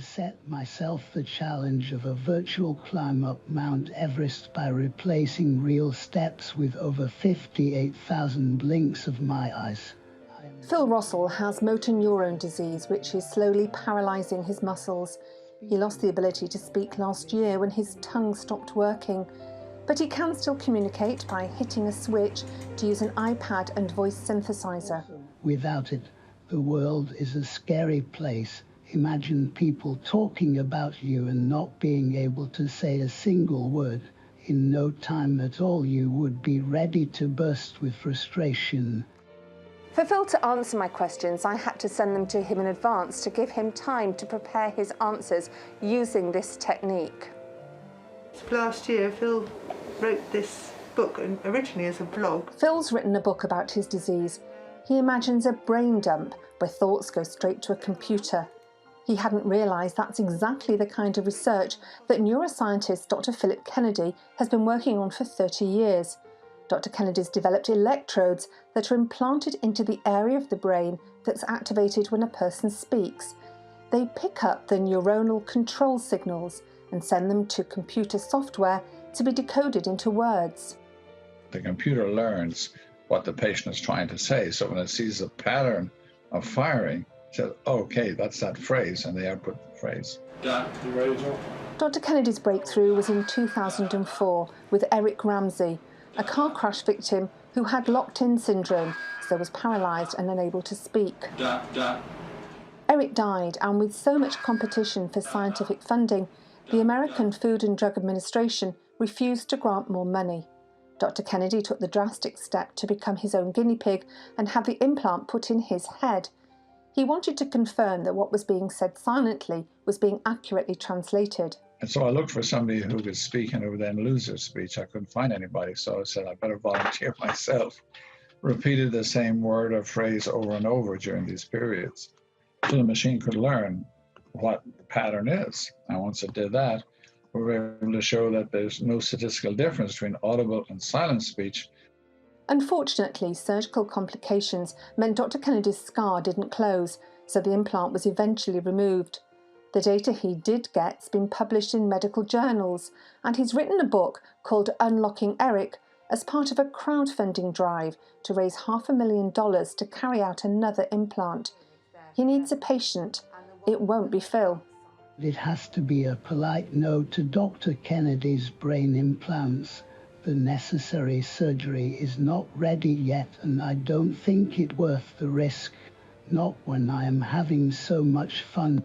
set myself the challenge of a virtual climb up Mount Everest by replacing real steps with over 58,000 blinks of my eyes. Phil Rossell has motor neurone disease, which is slowly paralysing his muscles. He lost the ability to speak last year when his tongue stopped working. But he can still communicate by hitting a switch to use an iPad and voice synthesizer. Without it, the world is a scary place. Imagine people talking about you and not being able to say a single word. In no time at all, you would be ready to burst with frustration. For Phil to answer my questions, I had to send them to him in advance to give him time to prepare his answers using this technique. Last year, Phil wrote this book originally as a blog. Phil's written a book about his disease. He imagines a brain dump where thoughts go straight to a computer. He hadn't realised that's exactly the kind of research that neuroscientist Dr. Philip Kennedy has been working on for 30 years. Dr. Kennedy's developed electrodes that are implanted into the area of the brain that's activated when a person speaks. They pick up the neuronal control signals and send them to computer software to be decoded into words. The computer learns what the patient is trying to say, so when it sees a pattern of firing, it says, okay, that's that phrase, and they output the phrase. Dan, you ready, Joe? Dr. Kennedy's breakthrough was in 2004 with Eric Ramsey, a car crash victim who had locked-in syndrome, so was paralysed and unable to speak. Eric died, and with so much competition for scientific funding, the American Food and Drug Administration refused to grant more money. Dr. Kennedy took the drastic step to become his own guinea pig and have the implant put in his head. He wanted to confirm that what was being said silently was being accurately translated. And so I looked for somebody who could speak and who would then lose their speech. I couldn't find anybody, so I said I better volunteer myself. Repeated the same word or phrase over and over during these periods, so the machine could learn what the pattern is. And once it did that, we were able to show that there's no statistical difference between audible and silent speech. Unfortunately, surgical complications meant Dr. Kennedy's scar didn't close, so the implant was eventually removed. The data he did get's been published in medical journals, and he's written a book called Unlocking Eric as part of a crowdfunding drive to raise $500,000 to carry out another implant. He needs a patient. It won't be Phil. It has to be a polite no to Dr. Kennedy's brain implants. The necessary surgery is not ready yet, and I don't think it worth the risk. Not when I am having so much fun.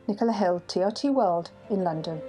Nicola Hill, TRT World in London.